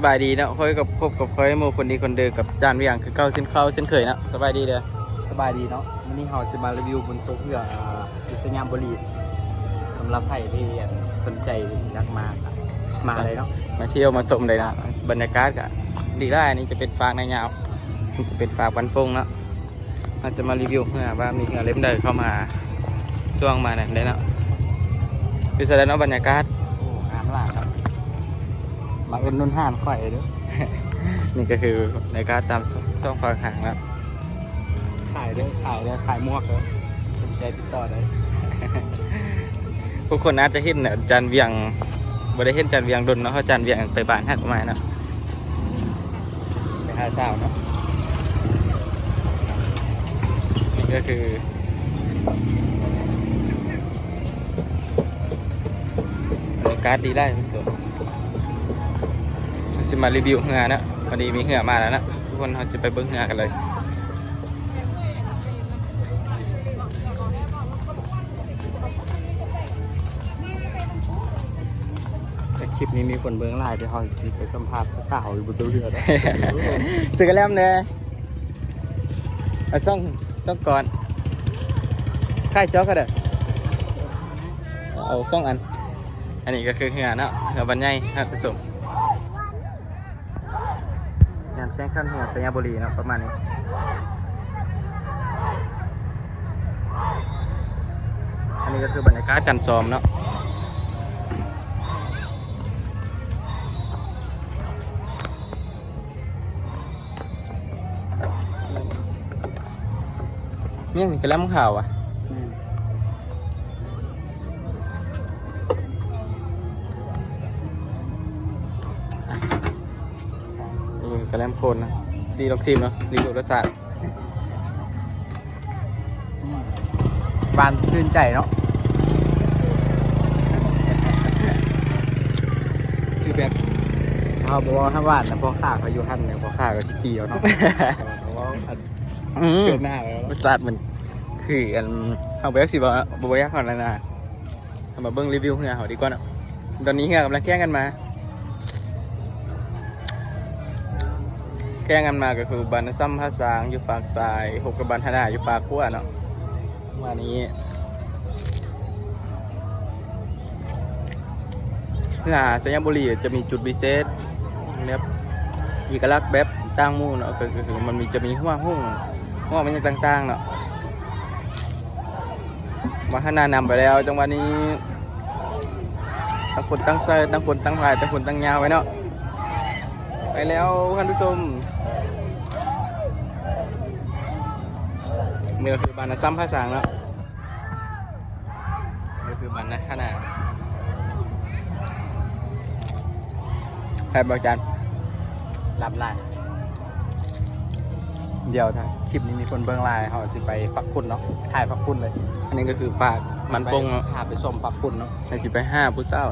สบายดีเนาะค่อยกับพบกับค่อยหมู่คนดีคนเดิมกับจานเวียงคือเก่าเส้นเคยเนาะสบายดีเด้อสบายดีเนาะวันนี้เราจะมารีวิวบนโซเพื่อสยามบุรีสำหรับใครที่สนใจอยากมาเลยเนาะมาเที่ยวมาชมเลยนะบรรยากาศก็ดีได้อันนี้จะเป็นฟากในยาวมันจะเป็นฟากวันพงเนาะเราจะมารีวิวเพื่อว่ามีเล่มใดเข้ามาช่วงมาเนี่ยได้เนาะพิเศษเนาะบรรยากาศโอ้งามมากครับมาอุดหนุนห้านข่อยด้วย นี่ก็คือบรรยากาศตามต้องฝากหางแล้วขายหมวกเลยสนใจติดต่อได้ ผู้คนอาจจะเห็นจานเวียงบ่ได้เห็นจานเวียงดนเนาะเพราะจานเวียงไปบ้านหักมาเนาะไปหาสาวเนาะนี่ก็คือการ์ดดีได้ทุกคนจะมารีวิวเหือนะพอดีมีเหือมาแล้วนะทุกคนเราจะไปเบิ้งเหือกันเลยแต่คลิปนี้มีคนเบิ้งไลน์ไปเขาไปสัมภาษณ์สาวอยู่บนโซเชียล ซื้อกันแล้วเนี่ยซ่องก่อนค่ายจ๊อกก็ได้เอาซ่องอันนี้ก็คือเหือเนาะเหือบันใหญ่ครับผสมงานแจ้งขั้นเหือสยามบุรีเนาะประมาณนี้อันนี้ก็คือบรรยากาศการซ้อมเนาะเนี่ยนี่ก็แล้วมึงข่าวอ่ะกระแลมโคนนะดีลอกซิมเนาะรีวิวรสชาติหวานชื่นใจเนาะคือแบบเขาบอกว่าถ้าหวานนะพอข้าเขาอยู่หันเนี่ยพอข้าก็ชิเปียวเนาะเพราะว่าเกินหน้าแล้วรสชาติมันคืออันเอาไปยักษ์สิบบ่ยักษ์ก่อนแล้วนะทำมาเบิ้งรีวิวเหือเขาดีกว่าเนาะตอนนี้เหือกำลังแข่งกันมาก็คือบรรณซ้ำภาษาอยู่ฝากซ้ายหกกับบรรณนาอยู่ฝากขั้วเนาะวันนี้เนื้อสยามบุรีจะมีจุดพิเศษแบบเอกลักษณ์แบบต่างมู่เนาะก็คือมันจะมีหัวมันยังต่างๆเนาะมาขนาดนำไปแล้วจังหวะนี้ตั้งคนตั้งเซอร์ตั้งคนตั้งพายตั้งคนตั้งยาวไว้เนาะไปแล้วท่านผู้ชมเนื้อคือบานนะซ้ำภาษาเนาะเนื้อคือบานนะขนาดแพทย์บอกจันรับไลน์เดี๋ยวถ้าคลิปนี้มีคนเบิ้งไลน์เขาสิไปฟักคุณเนาะถ่ายฟักคุณเลยอันนี้ก็คือฝากมันปงเนาะพาไปส้มฟักคุณเนาะในสิไป5ผู้เจ้า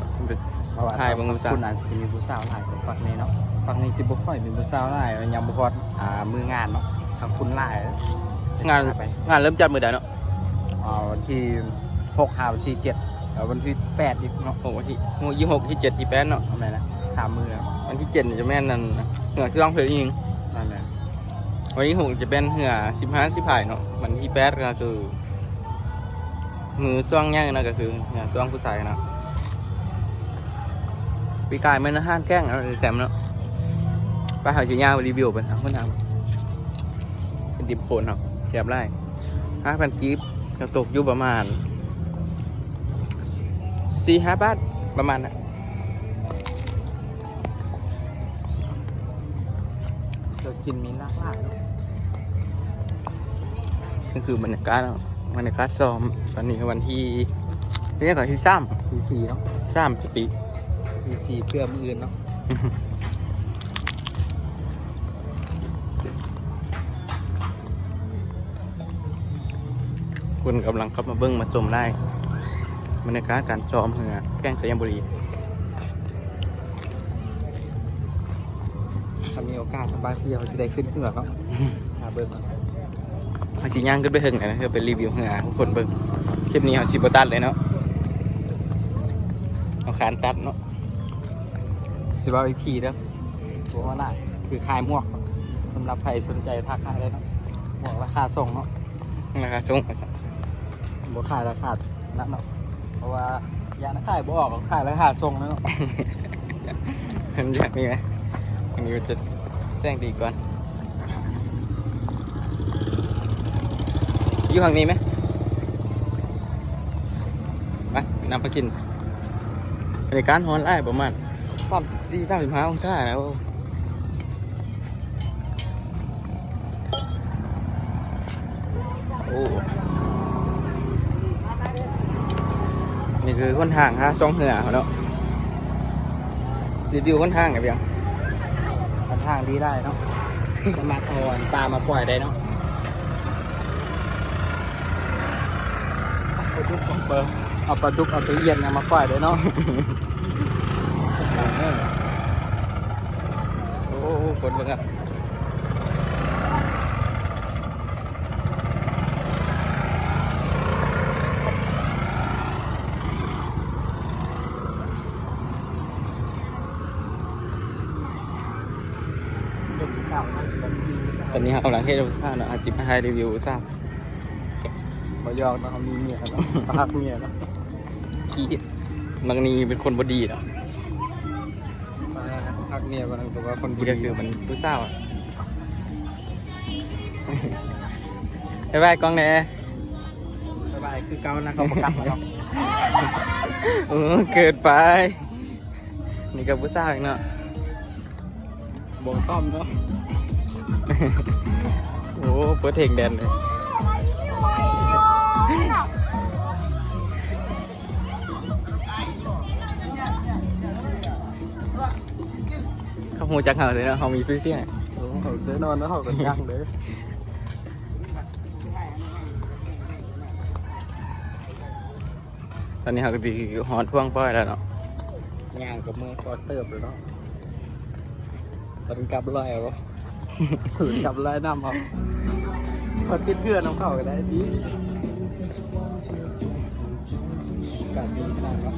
ถ่ายบางผู้เจ้าคุณอาจจะมีผู้เจ้าถ่ายสักฟักนี้เนาะฟักนี้สิบุกค่อยเป็นผู้เจ้าได้ยังบุกอดมืองานเนาะทางคุณไลน์งานเริ่มจัดมือใดเนาะวันที่6วันที่7แล้ววันที่8อีกเนาะวันที่26ที่7ที่8เนาะทำไมนะ3 มื้อวันที่7จะแม่นนั่นเหือที่ร้องเพลงยิงนั่นแหละวันที่6จะเป็นเหือ15 10เนาะวันที่8ก็คือมือช่วงย่างนะก็คือเหือช่วงผู้ชายเนาะปีกายมันห้างแกล้งเอาแซมเนาะไปหาจีน่ารีวิวเป็นทางคนทางเป็นดิบโคนเนาะแคบไล่5,000 กีบกระตกอยู่ประมาณ4-5 บาทประมาณนั้นเรากินมีหลากหลายนี่คือบรรยากาศซ้อมตอนนี้วันที่นี่ก่อนที่4เนาะ3ปี4เพื่อมืออื่นเนาะคุณกำลังเข้ามาเบิ้งมาชมได้บรรยากาศการซ้อมเหือแข่งสยามบุรีถ้ามีโอกาสทางบ้านที่เขาจะได้ขึ้นเหือเนาะเบิ้งเขาชี้ย่างขึ้นไปเหิงนะเพื่อไปรีวิวเหือทุกคนเบิ้งคลิปนี้เขาชิบตัดเลยเนาะเอาขานตัดเนาะ สิบเอาอีกทีเด้อ ตัวว่าล่ะคือขายหมวกสำหรับใครสนใจทักขายได้เนาะหมวกราคาส่งเนาะ ราคาสูง บ่ขายราคานั้นเนาะเพราะว่ายานักขายบ่ออกขายราคาส่งแล้วเนาะ มันอยากมีไหมอันนี้จะแจ้งดีก่อนอยู่ฝั่งนี้ไหมไปนำไปกินบรรยากาศร้อนไล่ประมาณความ14-35 องศาแล้วโอ้นี่คือคนทางฮะซ่องเหือเขาเนาะรีวิวคนทางไงเพียง ค่อนข้างดีได้เนาะ สามารถเอาปลามาปล่อยได้เนาะปลาดุกของเปิร์เอาปลาดุกเอาตัวเย็นมาปล่อยได้เนาะ โอ้โหคนเบิ่งอ่ะตอนนี้เรากำลังเฮ็ดอุตสาหเนาะอาจิบให้รีวิวอุตสาห ขอยอกเนาะมีเมียเนาะพักเมียเนาะ ขี้บางนีเป็นคนบดีเนาะ พักเมียกำลังตัวว่าคน นี่ก็คือมันผู้สาวอ่ะ บ๊ายบายกล้องแหน่ สบายคือเก่านะเขาประกาศมาเนาะ เกิดไป นี่ก็ผู้สาวอีกเนาะ บ่ต้อมเนาะ โอ้เปิดเพลงแดนเลยเขาหูจักเขาเลยเนาะเขามีซื้อเสียง เขาเดินนอนแล้วเขาก็ย่างเลย ตอนนี้เขาก็ดีฮอนท่วงป้อยแล้วเนาะ ย่างกับมือก็เติบเลยเนาะตอนกลับลอยเอาถือกลับลอยน้ำเขาพอติดเพื่อนน้ำเขาก็ได้ดีการดีขนาดเนาะ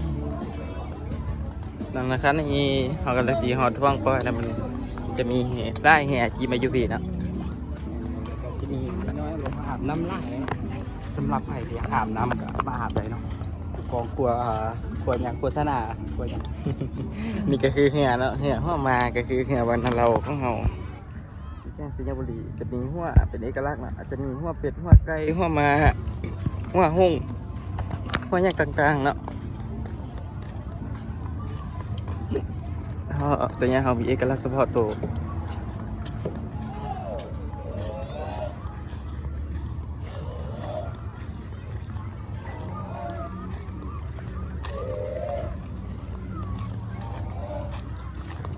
นั่นนะครับนี่เขากำลังสีฮอนท่วงป้อยแล้วมันจะมีแห่ได้แห่จีมายุพีเนาะ ก็จะมีน้อยลงมาอาบน้ำไหลสำหรับใครที่อยากอาบน้ำก็มาอาบได้เนาะกองกลัวกลัวอย่างกลัวทนากลัวอย่าง นี่ก็คือแห่เนาะแห่หัวมาก็คือแห่วันเราของเราที่แจ้งสิงห์บุรีจะมีหัวเป็นเอกลักษณ์เนาะอาจจะมีหัวเป็ดหัวไก่หัวมาหัวหงส์หัวอย่างต่างๆเนาะเขาสัญญาเขามีเอกลักษณ์เฉพาะตัว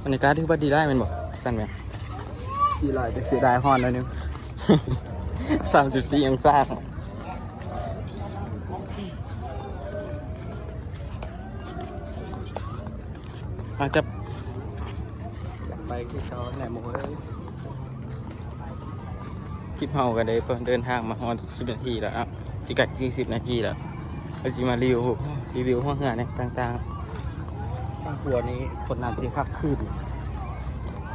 บรรยากาศที่ว่าดีได้แมันบอกสั้นไหม ที่ลอยจะเสียดายฮอนแล้วนึง 3.4 องศาอาจจะ จะไปคือเขาไหนหมดเลย คลิปเฮากันเลยเดินทางมาฮอน10 นาทีแล้วอ่ะจิกัด40 นาทีแล้วเราจะมารีวิวห้องเหือเนี่ยต่าง ช่างครัวนี้คนนำสิครับคืน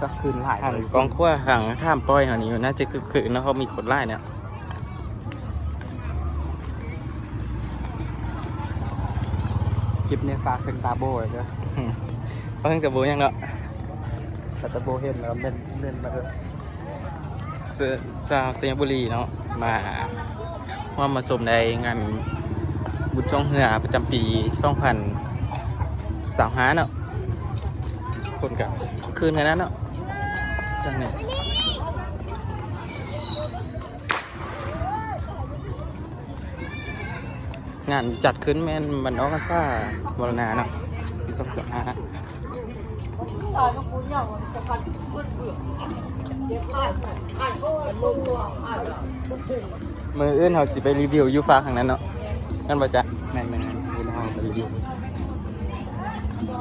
ก็คืนหลาย ๆห่าง เลย กองขั้วห่างท่ามป้อยแถวนี้น่าจะคือแล้วเขามีคนไล่เนี่ย คลิปนี้ฝากถึงตาโบเลยเด้อ เพราะเพิ่งจะบูยังเนาะ แต่ตาโบเห็นแล้วเล่นมาเลย ชาวสิงห์บุรีเนาะมาชมในงานบุญช่องเหือประจำปี2025เนาะคนกับคืนกันนั้นเนาะจังเนี่ยงานจัดขึ้นแม่นบันดอกกันซ่าวรณาเนาะปี2025มืออื่นเขาสิไปรีวิวยูฟ้าข้างนั้นเนาะนั่นป่ะจ๊ะ แม่นๆคุณห้องไปรีวิว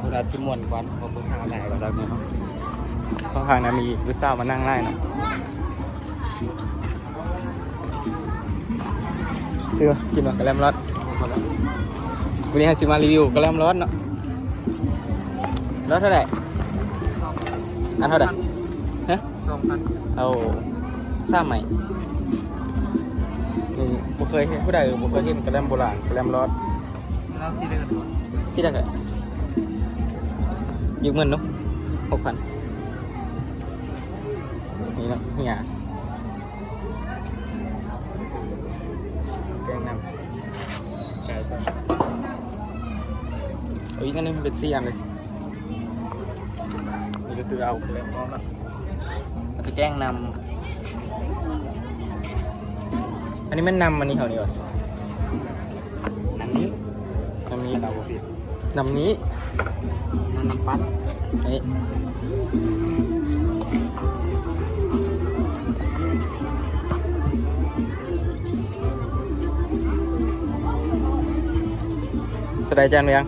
เวลาชิมวนวันพอผู้สาวไหนก็ได้เนาะ ข้างทางนั้นมีลูกสาวมานั่งไล่เนาะเสื้อกินหรอกระแลมรสวันนี้ให้สิมารีวิวกระแลมรสเนาะรสเท่าไหร่อันเท่าไหร่ ฮะ 2,000 เอาซ่าใหม่นี่บ่เคยเห็นผู้ใดบ่เคยเห็นกระแลมโบราณกระแลมรอด เราสิได้กัน สิได้ก็ยืมเงินเนาะ6,000นี่เนาะเฮียแกงน้ำไก่ใช่เอาอีกอันนึงเป็น4อันเลยนี่ก็คือเอาแล้วพร้อมแล้วเราจะแกงนำอันนี้มันนำอันนี้เขานี่วะ อันนี้ นำนี้ เราบ่ผิด นำนี้ นั่นน้ำปัด นี่สบายจานไหมยัง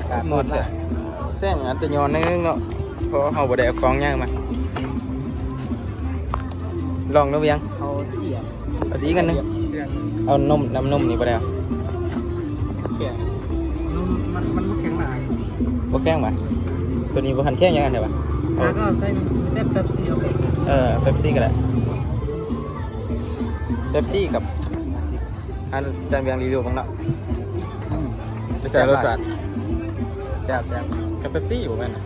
การหมดเลย แซงอันจะย้อนนิดนึงเนาะเพราะเขาบ่ได้เอากองย่างมาลองดูยัง เอาเสียบ เอาสีกันนึง เสียบ เอานมน้ำนมนี่บ่ได้เอา แข็งมันบ่แข็งหนา บ่แข้งมาตัวนี้บ่ทันแข้งยังไงเดี๋ยววะ แล้วก็ใส่แป๊บๆเสียบ เป๊ปซี่ก็ได้เป๊ปซี่กับอันจานเบียงรีวิวบ้างเนาะไม่ใช่รสจัดแซ่บกับเป๊ปซี่อยู่แม่นน่ะ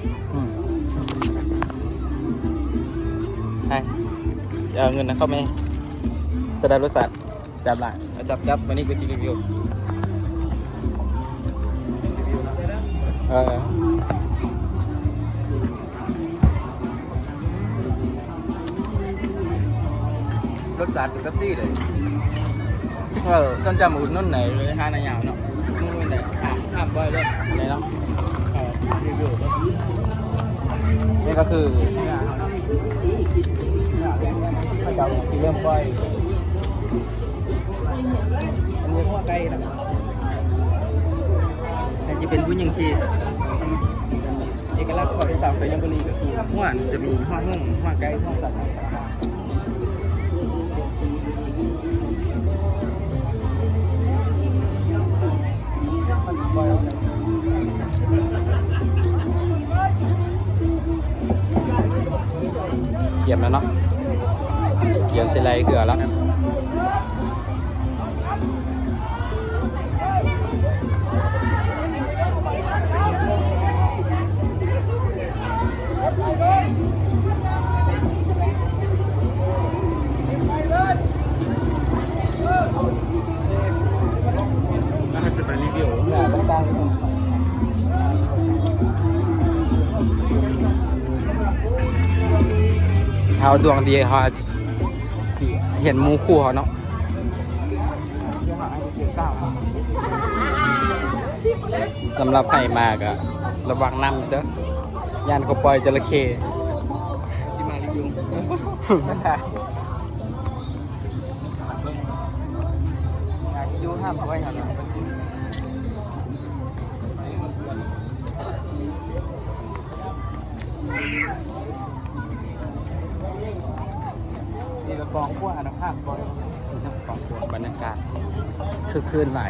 ให้เอาเงินนะเข้าไหมแสดงรสจัดแซ่บหลายเอาจับวันนี้คือซีรีวิวรสจัดกับเป๊ปซี่เลยต้นจำอุ่นนุ่นไหนเลยห้าในยาวเนาะนุ่นไหนห้ามบ่อยเลยอะไรเนาะรีวิวนี่ก็คือประจำที่เริ่มบ่อยอันนี้หัวไก่นะอันจะเป็นผู้หญิงที่เอกลักษณ์ของสาวไทยยังบุรีก็คือหัวจะมีหัวนุ่มหัวไก่หัวสัตว์เกี่ยมแล้วเนาะเกี่ยมเสร็จเลยเกลือแล้วแล้วจะไปรีวิวต่างๆเขาดวงดีเขาเห็นหมูคู่เขาเนาะสำหรับใครมากอะระวังน้ำเด้อย่านเขาปล่อยจระเข้ที่มารีวิวยูห้ามเขาไว้ครับนี่ละกองขั้วนะภาพกองกองขั้วบรรยากาศคือคืนไหล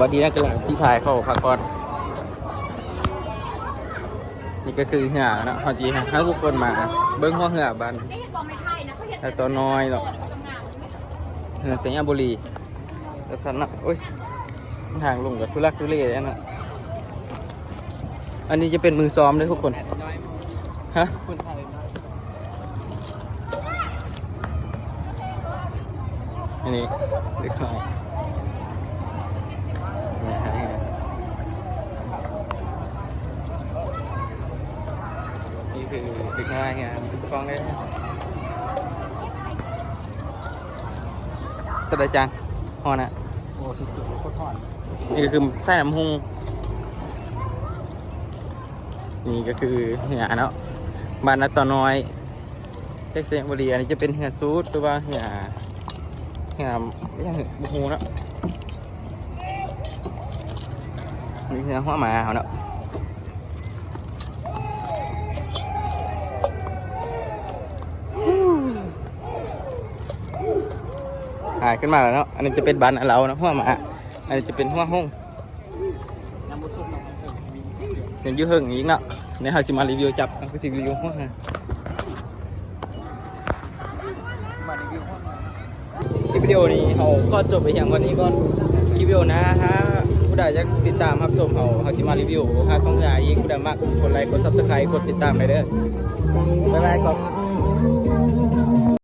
บอดี้นักกระหลังซีพายเข้าพักก่อนนี่ก็คือเหือนะฮอจีให้ทุกคนมาเบิ้งหัวเหือบันแต่ตัวน้อยหรอกเหือเสียงบุรีแต่สันนะโอ้ยทางลงกับทุลักทุเลแล้วนะอันนี้จะเป็นมือซ้อมด้วยทุกคนฮะอันนี้เล็กน้อยนี่คือเด็กน้อยไงฟังได้สดาจานฮอนะโอ้สุดๆโคตรทอดนี่ก็คือไส้น้ำหุงนี่ก็คือเหือเนาะบ้านนัดต่อน้อยเท็กเซียบุรีอันนี้จะเป็นเหือซูดหรือว่าเหือไม่ใช่เหือบุหูเนาะ นี่คือหัวหมาเขาเนาะหายขึ้นมาแล้วเนาะอันนี้จะเป็นบันอันเราเนาะหัวหมาอันนี้จะเป็นหัวห้อง น้ำบุซุปน้ำผึ้งมี ยังยืดเหิงอีกเนาะในเฮาสิมารีวิวจับเอาไปสิรีวิวหัวหา มารีวิวห้อง คลิปวิดีโอนี้เขาก็จบไปอย่างวันนี้ก่อนคลิปวิดีโอนะฮะผู้ใดอยากติดตามครับชมเขาสิมารีวิวค่าช่องทางอีกผู้ใดมากกดไลค์กด Subscribe กดติดตามไปเด้อบ๊ายบายครับ